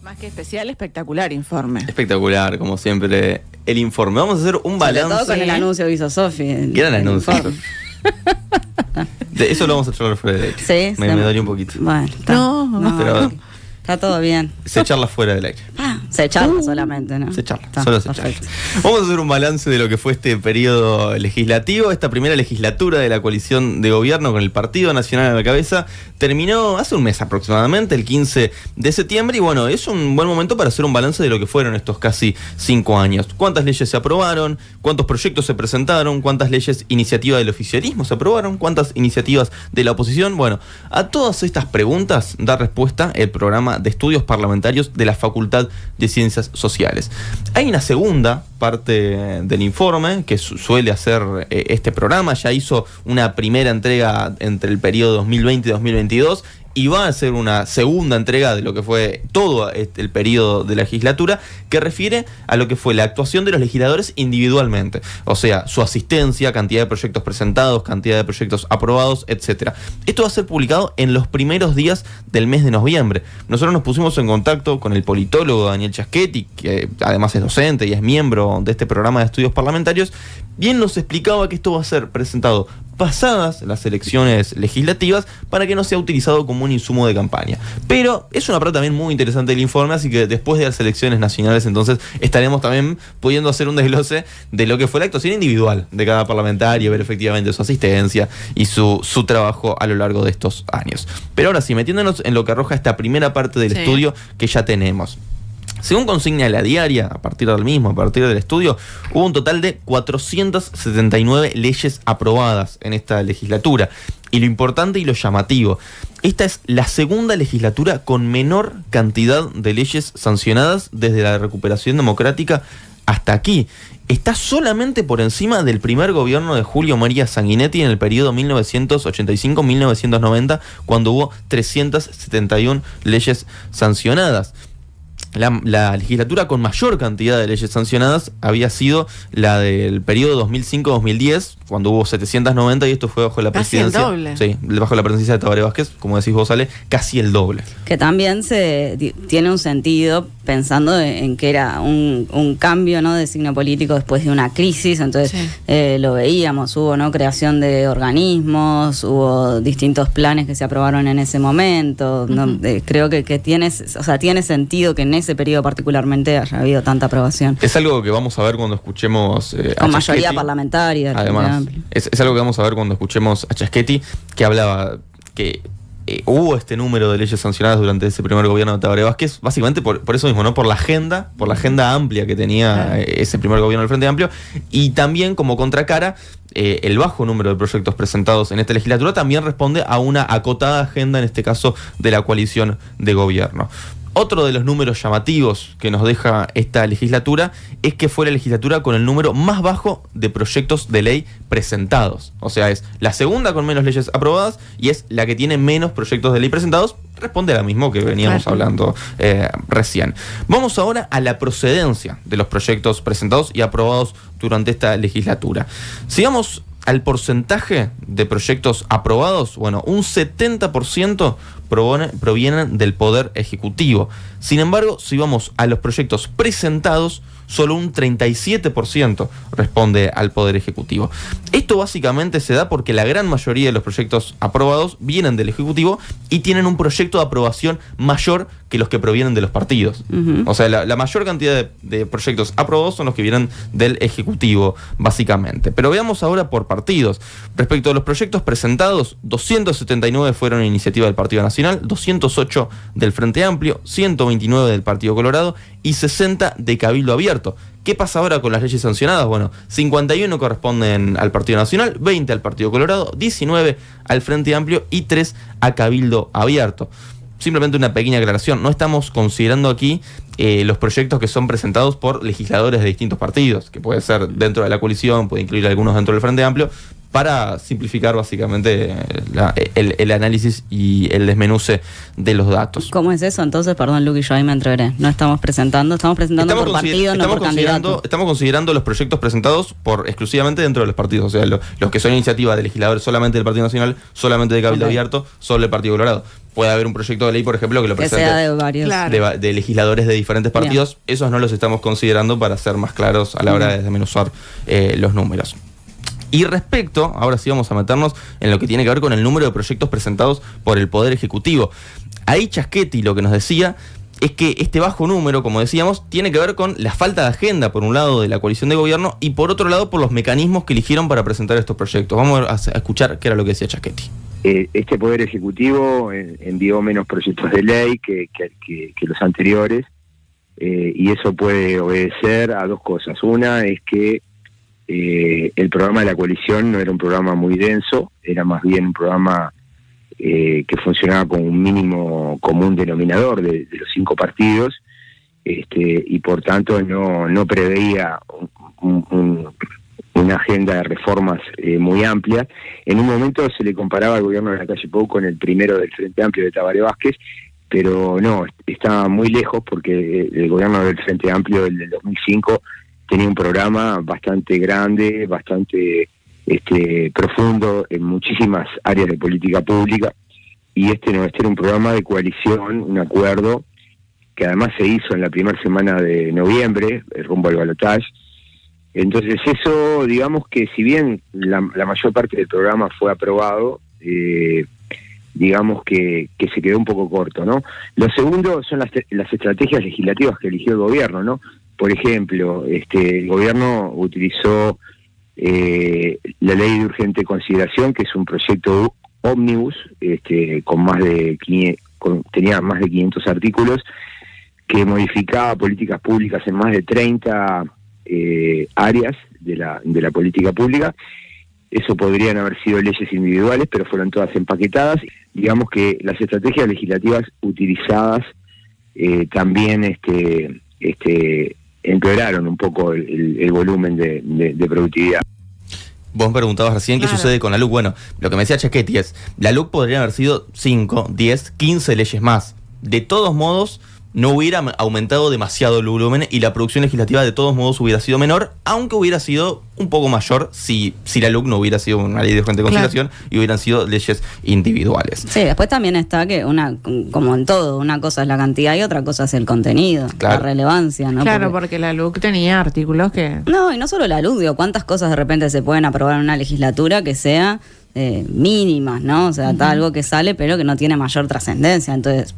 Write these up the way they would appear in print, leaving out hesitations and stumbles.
Más que especial, espectacular informe. Espectacular, como siempre, el informe. Vamos a hacer un balance. Sobre todo con el anuncio que hizo Sofi. Gran anuncio. Eso lo vamos a charlar fuera del aire. Sí, me dolió un poquito. Bueno, No, pero está todo bien. se charla fuera del aire. Se charla solamente, ¿no? Se charla, Está, solo se charla. perfecto. Vamos a hacer un balance de lo que fue este periodo legislativo. Esta primera legislatura de la coalición de gobierno con el Partido Nacional a la cabeza terminó hace un mes aproximadamente, el 15 de septiembre. Y bueno, es un buen momento para hacer un balance de lo que fueron estos casi 5 años. ¿Cuántas leyes se aprobaron? ¿Cuántos proyectos se presentaron? ¿Cuántas leyes, iniciativa del oficialismo se aprobaron? ¿Cuántas iniciativas de la oposición? Bueno, a todas estas preguntas da respuesta el programa de estudios parlamentarios de la Facultad de Ciencias Sociales. Hay una segunda parte del informe que suele hacer este programa. Ya hizo una primera entrega entre el periodo 2020 y 2022 y va a hacer una segunda entrega de lo que fue todo el periodo de legislatura, que refiere a lo que fue la actuación de los legisladores individualmente, o sea, su asistencia, cantidad de proyectos presentados, cantidad de proyectos aprobados, etcétera. Esto va a ser publicado en los primeros días del mes de noviembre. Nosotros nos pusimos en contacto con el politólogo Daniel Chaschetti, que además es docente y es miembro de este programa de estudios parlamentarios. Bien nos explicaba que esto va a ser presentado pasadas las elecciones legislativas para que no sea utilizado como un insumo de campaña. Pero es una parte también muy interesante del informe, así que después de las elecciones nacionales entonces estaremos también pudiendo hacer un desglose de lo que fue la actuación individual de cada parlamentario, ver efectivamente su asistencia y su trabajo a lo largo de estos años. Pero ahora sí, metiéndonos en lo que arroja esta primera parte del estudio que ya tenemos. Según consigna la diaria, a partir del mismo, a partir del estudio, hubo un total de 479 leyes aprobadas en esta legislatura. Y lo importante y lo llamativo, esta es la segunda legislatura con menor cantidad de leyes sancionadas desde la recuperación democrática hasta aquí. Está solamente por encima del primer gobierno de Julio María Sanguinetti en el periodo 1985-1990, cuando hubo 371 leyes sancionadas. La legislatura con mayor cantidad de leyes sancionadas había sido la del periodo 2005-2010, cuando hubo 790, y esto fue bajo la presidencia. Casi el doble. Sí, bajo la presidencia de Tabaré Vázquez, como decís vos, Ale, casi el doble. Que también tiene un sentido pensando en que era un cambio, ¿no?, de signo político después de una crisis. Entonces lo veíamos, hubo, ¿no?, creación de organismos, hubo distintos planes que se aprobaron en ese momento. ¿No? Creo que tiene sentido que en ese periodo particularmente haya habido tanta aprobación. Es algo que vamos a ver cuando escuchemos con mayoría parlamentaria. Además, es algo que vamos a ver cuando escuchemos a Chaschetti, que hablaba que hubo este número de leyes sancionadas durante ese primer gobierno de Tabaré Vázquez, básicamente por eso mismo, ¿no? Por la agenda amplia que tenía ese primer gobierno del Frente Amplio, y también como contracara, el bajo número de proyectos presentados en esta legislatura también responde a una acotada agenda, en este caso de la coalición de gobierno. Otro de los números llamativos que nos deja esta legislatura es que fue la legislatura con el número más bajo de proyectos de ley presentados. O sea, es la segunda con menos leyes aprobadas y es la que tiene menos proyectos de ley presentados. Responde a lo mismo que veníamos hablando recién. Vamos ahora a la procedencia de los proyectos presentados y aprobados durante esta legislatura. Sigamos al porcentaje de proyectos aprobados. Bueno, un 70% provienen del Poder Ejecutivo. Sin embargo, si vamos a los proyectos presentados, solo un 37% responde al Poder Ejecutivo. Esto básicamente se da porque la gran mayoría de los proyectos aprobados vienen del Ejecutivo y tienen un proyecto de aprobación mayor que los que provienen de los partidos. O sea, la mayor cantidad de proyectos aprobados son los que vienen del Ejecutivo, básicamente. Pero veamos ahora por partidos. Respecto a los proyectos presentados, 279 fueron iniciativa del Partido Nacional, 208 del Frente Amplio, 129 del Partido Colorado y 60 de Cabildo Abierto. ¿Qué pasa ahora con las leyes sancionadas? Bueno, 51 corresponden al Partido Nacional, 20 al Partido Colorado, 19 al Frente Amplio y 3 a Cabildo Abierto. Simplemente una pequeña aclaración, no estamos considerando aquí los proyectos que son presentados por legisladores de distintos partidos, que puede ser dentro de la coalición, puede incluir algunos dentro del Frente Amplio, para simplificar básicamente el análisis y el desmenuce de los datos. ¿Cómo es eso? Entonces, perdón, Luqui, yo ahí me entreveré. No estamos presentando por partido, no por candidato. Estamos considerando los proyectos presentados exclusivamente dentro de los partidos, o sea, los que son iniciativas de legisladores solamente del Partido Nacional, solamente de Cabildo Abierto, solo del Partido Colorado. Puede haber un proyecto de ley, por ejemplo, que lo presente sea de varios. Claro. de legisladores de diferentes partidos. Bien. Esos no los estamos considerando para ser más claros a la hora de desmenuzar los números. Y respecto, ahora sí vamos a meternos en lo que tiene que ver con el número de proyectos presentados por el Poder Ejecutivo. Ahí Chaschetti lo que nos decía es que este bajo número, como decíamos, tiene que ver con la falta de agenda, por un lado, de la coalición de gobierno y por otro lado, por los mecanismos que eligieron para presentar estos proyectos. Vamos a escuchar qué era lo que decía Chaschetti. Este Poder Ejecutivo envió menos proyectos de ley que los anteriores, y eso puede obedecer a dos cosas. Una es que el programa de la coalición no era un programa muy denso, era más bien un programa que funcionaba con un mínimo común denominador de los 5 partidos, y por tanto no preveía una agenda de reformas muy amplia. En un momento se le comparaba al gobierno de la calle Pou con el primero del Frente Amplio de Tabaré Vázquez, pero no, estaba muy lejos porque el gobierno del Frente Amplio del 2005 tenía un programa bastante grande, bastante profundo en muchísimas áreas de política pública, y no, era un programa de coalición, un acuerdo que además se hizo en la primera semana de noviembre, rumbo al balotaje. Entonces eso, digamos que si bien la mayor parte del programa fue aprobado, digamos que se quedó un poco corto, ¿no? Lo segundo son las estrategias legislativas que eligió el gobierno, ¿no? Por ejemplo, el gobierno utilizó la ley de urgente consideración, que es un proyecto ómnibus, tenía más de 500 artículos, que modificaba políticas públicas en más de 30 áreas de la política pública. Eso podrían haber sido leyes individuales, pero fueron todas empaquetadas. Digamos que las estrategias legislativas utilizadas también empeoraron un poco el volumen de productividad. Vos me preguntabas recién qué sucede con la LUC. Bueno, lo que me decía Chaschetti es, la LUC podría haber sido 5, 10, 15 leyes más. De todos modos, no hubiera aumentado demasiado el volumen y la producción legislativa de todos modos hubiera sido menor, aunque hubiera sido un poco mayor si la LUC no hubiera sido una ley de urgente consideración y hubieran sido leyes individuales. Sí, después también está que como en todo, una cosa es la cantidad y otra cosa es el contenido, la relevancia, ¿no? Claro, porque la LUC tenía artículos que... No, y no solo la LUC, digo, cuántas cosas de repente se pueden aprobar en una legislatura que sea mínimas, ¿no? O sea, está algo que sale pero que no tiene mayor trascendencia, entonces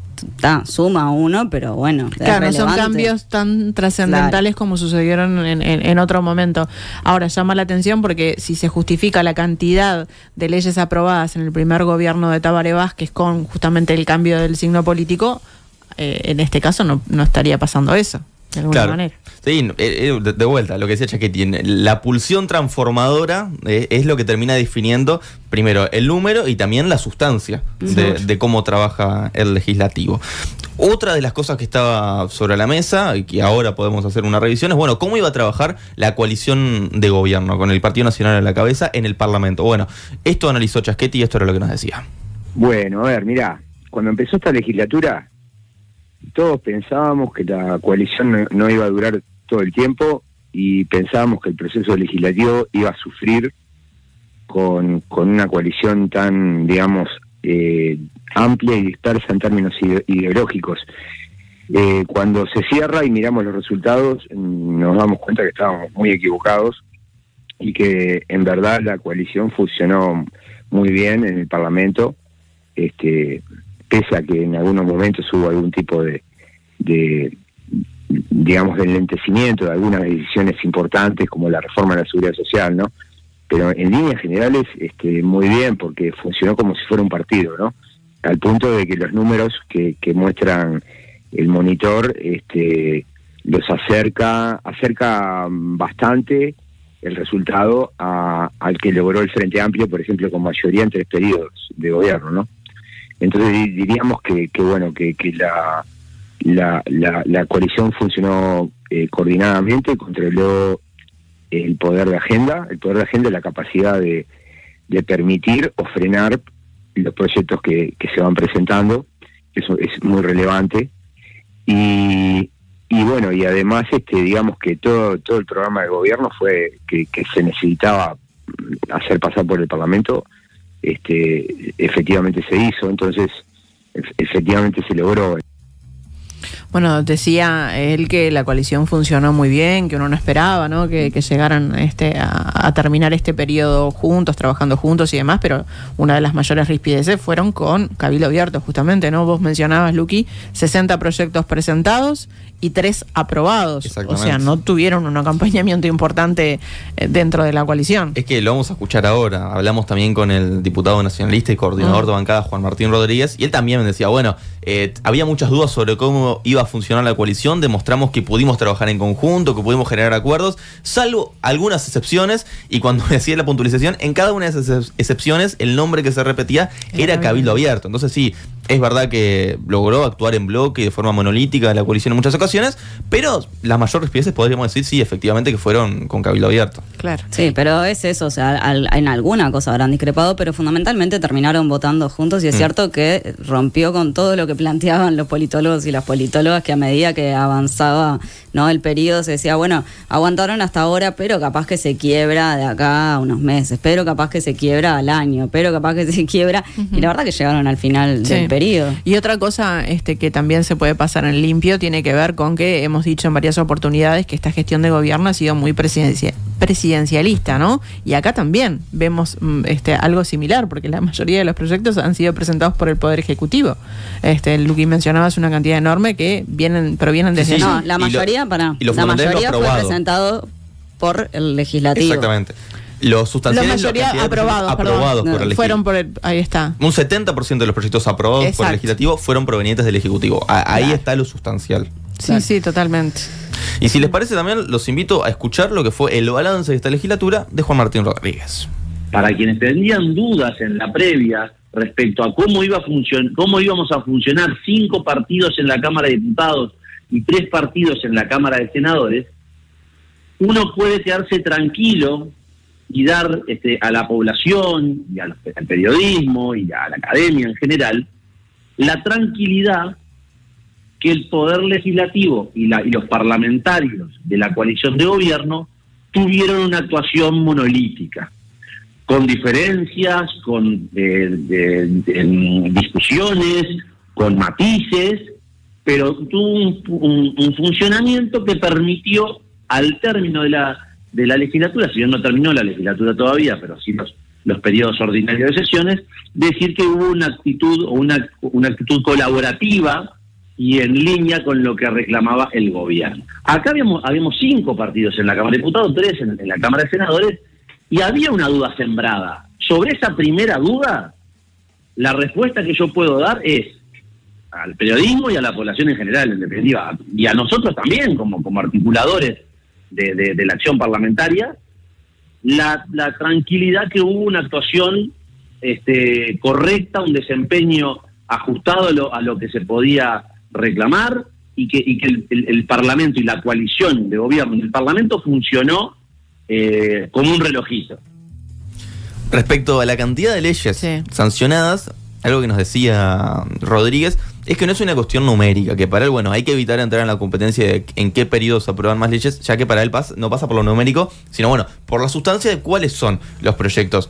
suma uno, pero bueno, claro, no son cambios tan trascendentales como sucedieron en otro momento. Ahora llama la atención porque si se justifica la cantidad de leyes aprobadas en el primer gobierno de Tabaré Vázquez con justamente el cambio del signo político, en este caso no estaría pasando eso, de alguna manera. Sí, de vuelta, lo que decía Chaschetti, la pulsión transformadora es lo que termina definiendo primero el número y también la sustancia de cómo trabaja el legislativo. Otra de las cosas que estaba sobre la mesa y que ahora podemos hacer una revisión es, bueno, cómo iba a trabajar la coalición de gobierno con el Partido Nacional a la cabeza en el Parlamento. Bueno, esto analizó Chaschetti y esto era lo que nos decía. Bueno, a ver, mirá, cuando empezó esta legislatura todos pensábamos que la coalición no iba a durar todo el tiempo y pensábamos que el proceso legislativo iba a sufrir con una coalición tan, digamos, amplia y dispersa en términos ideológicos. Cuando se cierra y miramos los resultados, nos damos cuenta que estábamos muy equivocados y que en verdad la coalición funcionó muy bien en el Parlamento, pese a que en algunos momentos hubo algún tipo de digamos, de enlentecimiento de algunas decisiones importantes como la reforma de la seguridad social, ¿no? Pero en líneas generales muy bien, porque funcionó como si fuera un partido, ¿no? Al punto de que los números que muestran el monitor los acerca bastante el resultado al que logró el Frente Amplio, por ejemplo, con mayoría en 3 periodos de gobierno, ¿no? Entonces diríamos que la coalición funcionó coordinadamente, controló el poder de agenda. El poder de agenda es la capacidad de permitir o frenar los proyectos que se van presentando. Eso es muy relevante. Y bueno, y además digamos que todo el programa de gobierno fue que se necesitaba hacer pasar por el Parlamento, efectivamente se hizo. Entonces efectivamente se logró. Bueno, decía él que la coalición funcionó muy bien, que uno no esperaba, ¿no? Que llegaran a terminar este periodo juntos, trabajando juntos y demás, pero una de las mayores rispideces fueron con Cabildo Abierto, justamente, ¿no? Vos mencionabas, Luqui, 60 proyectos presentados y 3 aprobados. O sea, no tuvieron un acompañamiento importante dentro de la coalición. Es que lo vamos a escuchar ahora. Hablamos también con el diputado nacionalista y coordinador de bancada, Juan Martín Rodríguez, y él también me decía, bueno, había muchas dudas sobre cómo iba a funcionar la coalición. Demostramos que pudimos trabajar en conjunto, que pudimos generar acuerdos, salvo algunas excepciones, y cuando decía la puntualización, en cada una de esas excepciones el nombre que se repetía era Cabildo Abierto. Entonces sí, es verdad que logró actuar en bloque y de forma monolítica la coalición en muchas ocasiones, pero las mayores rispideces podríamos decir, sí, efectivamente, que fueron con Cabildo Abierto. Claro. Sí, pero es eso, o sea, en alguna cosa habrán discrepado, pero fundamentalmente terminaron votando juntos, y es cierto que rompió con todo lo que planteaban los politólogos y las politólogas, que a medida que avanzaba, ¿no?, el periodo se decía, bueno, aguantaron hasta ahora, pero capaz que se quiebra de acá a unos meses, pero capaz que se quiebra al año, pero capaz que se quiebra, y la verdad que llegaron al final del periodo. Y otra cosa que también se puede pasar en limpio tiene que ver con que hemos dicho en varias oportunidades que esta gestión de gobierno ha sido muy presidencialista, ¿no? Y acá también vemos algo similar, porque la mayoría de los proyectos han sido presentados por el Poder Ejecutivo. Luqui mencionabas una cantidad enorme que provienen desde... No, la mayoría, la mayoría fue presentado por el Legislativo. Exactamente. Los sustanciales, la mayoría aprobados por el Legislativo. Fueron ahí está. Un 70% de los proyectos aprobados por el Legislativo fueron provenientes del Ejecutivo. Ahí está lo sustancial. Sí, totalmente. Y si les parece, también los invito a escuchar lo que fue el balance de esta legislatura de Juan Martín Rodríguez. Para quienes tenían dudas en la previa respecto a cómo íbamos a funcionar 5 partidos en la Cámara de Diputados y 3 partidos en la Cámara de Senadores, uno puede quedarse tranquilo y dar a la población y al periodismo y a la academia en general la tranquilidad que el Poder Legislativo y los parlamentarios de la coalición de gobierno tuvieron una actuación monolítica, con diferencias, con discusiones, con matices, pero tuvo un funcionamiento que permitió, al término de la legislatura, si bien no terminó la legislatura todavía, pero sí los periodos ordinarios de sesiones, decir que hubo una actitud o una actitud colaborativa y en línea con lo que reclamaba el gobierno. Acá habíamos 5 partidos en la Cámara de Diputados, 3 en la Cámara de Senadores, y había una duda sembrada. Sobre esa primera duda, la respuesta que yo puedo dar es al periodismo y a la población en general, en definitiva, y a nosotros también como articuladores de la acción parlamentaria, la tranquilidad que hubo una actuación correcta, un desempeño ajustado a lo que se podía reclamar, y que el Parlamento y la coalición de gobierno en el Parlamento funcionó como un relojito. Respecto a la cantidad de leyes sancionadas, algo que nos decía Rodríguez es que no es una cuestión numérica, que para él, bueno, hay que evitar entrar en la competencia de en qué periodos se aprueban más leyes, ya que para él no pasa por lo numérico, sino, bueno, por la sustancia de cuáles son los proyectos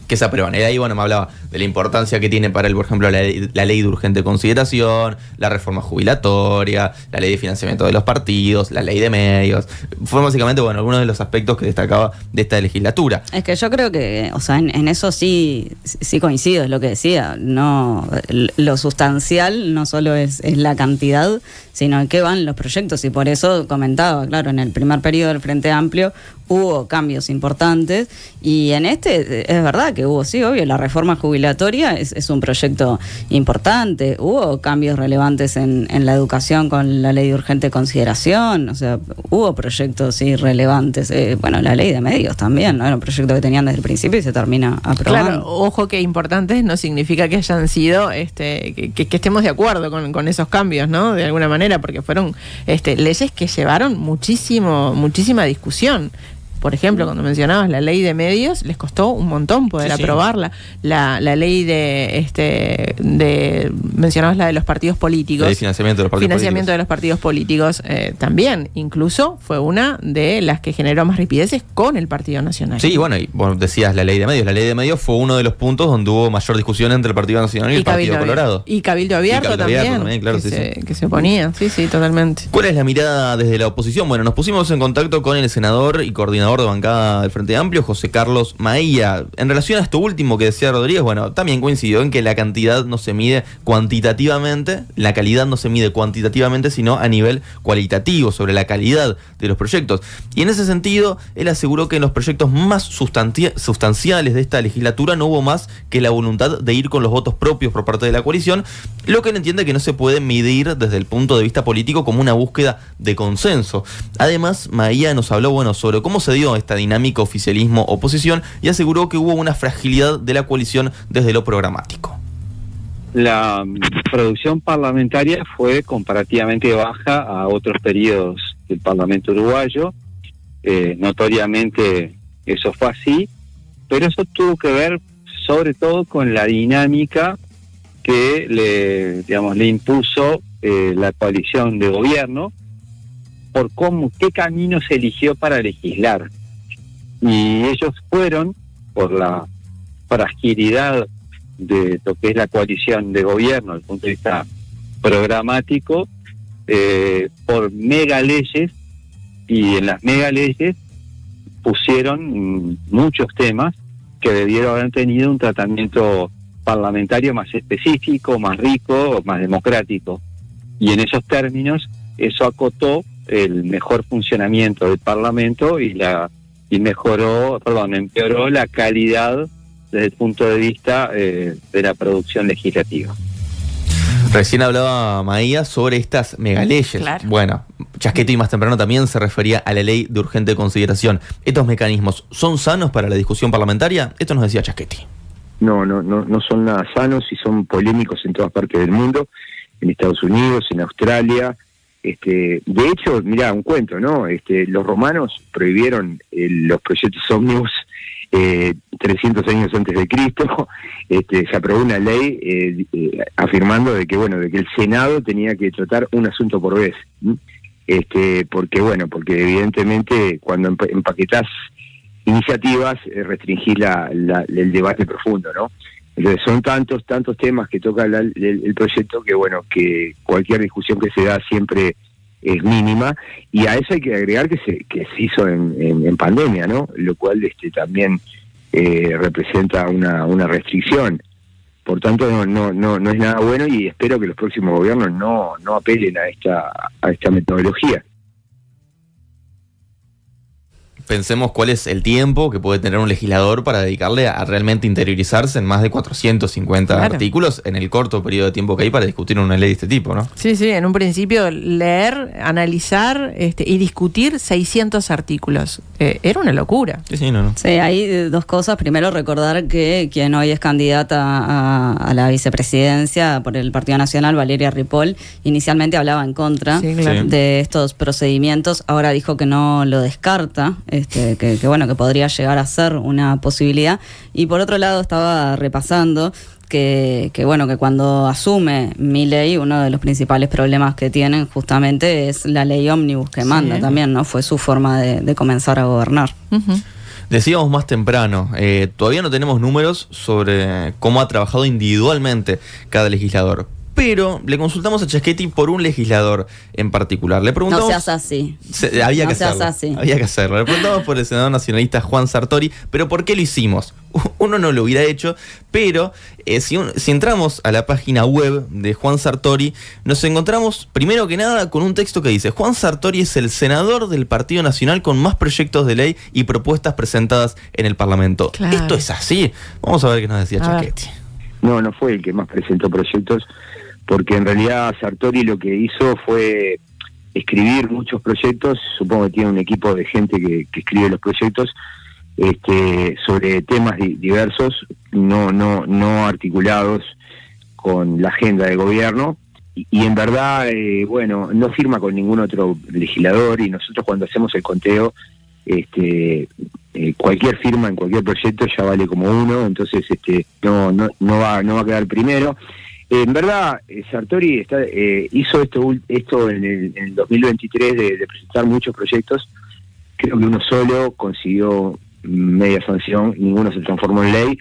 que se aprueban. Y ahí, bueno, me hablaba de la importancia que tiene para él, por ejemplo, la ley de urgente consideración, la reforma jubilatoria, la ley de financiamiento de los partidos, la ley de medios. Fue básicamente, bueno, algunos de los aspectos que destacaba de esta legislatura. Es que yo creo que, o sea, en eso sí coincido, es lo que decía. No, lo sustancial no solo es la cantidad, sino en qué van los proyectos. Y por eso comentaba, claro, en el primer periodo del Frente Amplio hubo cambios importantes, y en es verdad que hubo, sí, obvio, la reforma jubilatoria es un proyecto importante, hubo cambios relevantes en la educación con la ley de urgente consideración, o sea, hubo proyectos sí relevantes, bueno, la ley de medios también, ¿no? Era un proyecto que tenían desde el principio y se termina aprobando. Claro, ojo que importantes no significa que hayan sido, que estemos de acuerdo con esos cambios, ¿no? De alguna manera, porque fueron leyes que llevaron muchísima discusión. Por ejemplo, cuando mencionabas la ley de medios, les costó un montón poder aprobarla. La ley mencionabas la de los partidos políticos. La de financiamiento de los partidos políticos. También, incluso fue una de las que generó más ripideces con el Partido Nacional. Sí, bueno, y bueno, decías la ley de medios. La ley de medios fue uno de los puntos donde hubo mayor discusión entre el Partido Nacional y el Partido Colorado. Y Cabildo Abierto también, claro, que se oponía. Sí, totalmente. ¿Cuál es la mirada desde la oposición? Bueno, nos pusimos en contacto con el senador y coordinador de bancada del Frente Amplio, José Carlos Maía. En relación a esto último que decía Rodríguez, bueno, también coincidió en que la cantidad no se mide cuantitativamente, la calidad no se mide cuantitativamente, sino a nivel cualitativo, sobre la calidad de los proyectos. Y en ese sentido, él aseguró que en los proyectos más sustanciales de esta legislatura no hubo más que la voluntad de ir con los votos propios por parte de la coalición, lo que él entiende que no se puede medir desde el punto de vista político como una búsqueda de consenso. Además, Maía nos habló, bueno, sobre cómo se dio esta dinámica oficialismo-oposición y aseguró que hubo una fragilidad de la coalición desde lo programático. La producción parlamentaria fue comparativamente baja a otros periodos del Parlamento uruguayo. Notoriamente eso fue así, pero eso tuvo que ver sobre todo con la dinámica que le impuso la coalición de gobierno por qué camino se eligió para legislar. Y ellos fueron, por la fragilidad de lo que es la coalición de gobierno desde el punto de vista programático, por megaleyes, y en las megaleyes pusieron muchos temas que debieron haber tenido un tratamiento parlamentario más específico, más rico, más democrático. Y en esos términos, eso acotó el mejor funcionamiento del Parlamento empeoró la calidad desde el punto de vista de la producción legislativa. Recién hablaba Maía sobre estas megaleyes. Claro. Bueno, Chaschetti más temprano también se refería a la ley de urgente consideración. ¿Estos mecanismos son sanos para la discusión parlamentaria? Esto nos decía Chaschetti. No son nada sanos y son polémicos en todas partes del mundo, en Estados Unidos, en Australia. De hecho, mirá, un cuento, ¿no? Los romanos prohibieron los proyectos ómnibus 300 años antes de Cristo. Se aprobó una ley afirmando de que el Senado tenía que tratar un asunto por vez. Porque evidentemente cuando empaquetás iniciativas restringís el debate profundo, ¿no? Entonces son tantos temas que toca el proyecto que cualquier discusión que se da siempre es mínima, y a eso hay que agregar que se hizo en pandemia, ¿no? Lo cual también representa una restricción. Por tanto, no es nada bueno, y espero que los próximos gobiernos no apelen a esta metodología. Pensemos cuál es el tiempo que puede tener un legislador para dedicarle a realmente interiorizarse en más de 450 artículos en el corto periodo de tiempo que hay para discutir una ley de este tipo, ¿no? Sí, en un principio leer, analizar y discutir 600 artículos. Era una locura. Sí, hay dos cosas. Primero, recordar que quien hoy es candidata a la vicepresidencia por el Partido Nacional, Valeria Ripoll, inicialmente hablaba en contra de estos procedimientos. Ahora dijo que no lo descarta. Que podría llegar a ser una posibilidad. Y por otro lado, estaba repasando que cuando asume Milei, uno de los principales problemas que tienen justamente es la ley ómnibus que manda también, ¿no? Fue su forma de comenzar a gobernar. Uh-huh. Decíamos más temprano, todavía no tenemos números sobre cómo ha trabajado individualmente cada legislador, pero le consultamos a Chaschetti por un legislador en particular. Le preguntamos, No seas así. Había que No seas hacerlo. así. Había que hacerlo. Le preguntamos por el senador nacionalista Juan Sartori, pero ¿por qué lo hicimos? Uno no lo hubiera hecho, pero si entramos a la página web de Juan Sartori, nos encontramos primero que nada con un texto que dice: Juan Sartori es el senador del Partido Nacional con más proyectos de ley y propuestas presentadas en el Parlamento. Claro. ¿Esto es así? Vamos a ver qué nos decía A ver. Chaschetti. No fue el que más presentó proyectos, porque en realidad Sartori lo que hizo fue escribir muchos proyectos. Supongo que tiene un equipo de gente que escribe los proyectos sobre temas diversos, no articulados con la agenda de gobierno, y en verdad, no firma con ningún otro legislador, y nosotros cuando hacemos el conteo, cualquier firma en cualquier proyecto ya vale como uno, entonces no va a quedar primero. En verdad, Sartori hizo esto en el 2023 de presentar muchos proyectos. Creo que uno solo consiguió media sanción, ninguno se transformó en ley,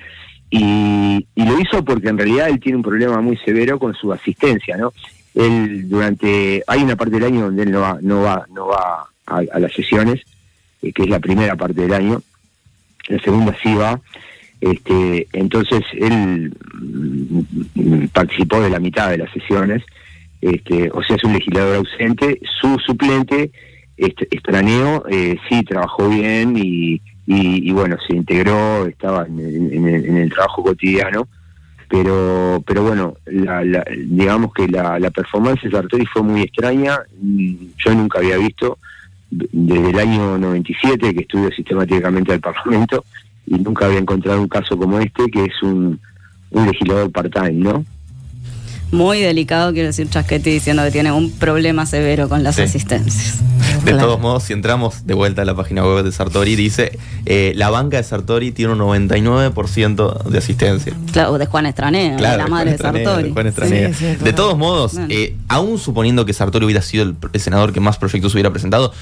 y lo hizo porque en realidad él tiene un problema muy severo con su asistencia, ¿no? Él hay una parte del año donde él no va a las sesiones, que es la primera parte del año, la segunda sí va. Entonces él participó de la mitad de las sesiones, o sea, es un legislador ausente. Su suplente Estraneo sí trabajó bien y bueno, se integró, estaba en el trabajo cotidiano, pero bueno, digamos que la performance de Sartori fue muy extraña. Yo nunca había visto, desde el año 97 que estudio sistemáticamente al Parlamento, y nunca había encontrado un caso como este, que es un legislador part-time, ¿no? Muy delicado, quiero decir, Chaschetti diciendo que tiene un problema severo con las asistencias. De todos modos, si entramos de vuelta a la página web de Sartori, dice la banca de Sartori tiene un 99% de asistencia. Claro, de Juan Estraneo, Claro, la madre de Sartori. Juan Estraneo. Sí, De todos modos, Bueno. aún suponiendo que Sartori hubiera sido el senador que más proyectos hubiera presentado,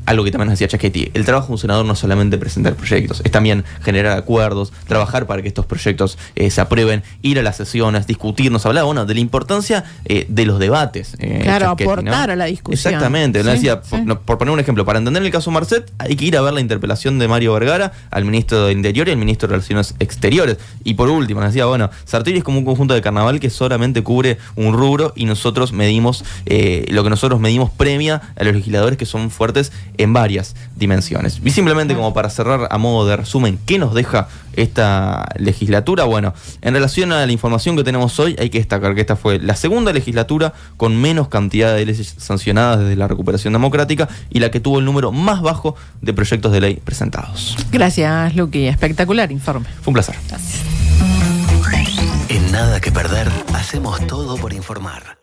algo que también nos decía Chaschetti, el trabajo de un senador no es solamente presentar proyectos, es también generar acuerdos, trabajar para que estos proyectos se aprueben, ir a las sesiones, discutir. Nos hablaba, bueno, de la importancia de los debates. Claro, Chaschetti, aportar a la discusión. Exactamente. Sí, Nos decía, sí. por poner un ejemplo, para entender el caso Marcet, hay que ir a ver la interpelación de Mario Vergara al ministro de Interior y al ministro de Relaciones Exteriores. Y por último, nos decía, bueno, Sartori es como un conjunto de carnaval que solamente cubre un rubro, y nosotros medimos, lo que nosotros medimos premia a los legisladores que son fuertes en varias dimensiones. Y simplemente como para cerrar a modo de resumen, ¿qué nos deja esta legislatura? Bueno, en relación a la información que tenemos hoy, hay que destacar que esta fue la segunda legislatura con menos cantidad de leyes sancionadas desde la recuperación democrática y la que tuvo el número más bajo de proyectos de ley presentados. Gracias, Luqui. Espectacular informe. Fue un placer. Gracias. En Nada que Perder, hacemos todo por informar.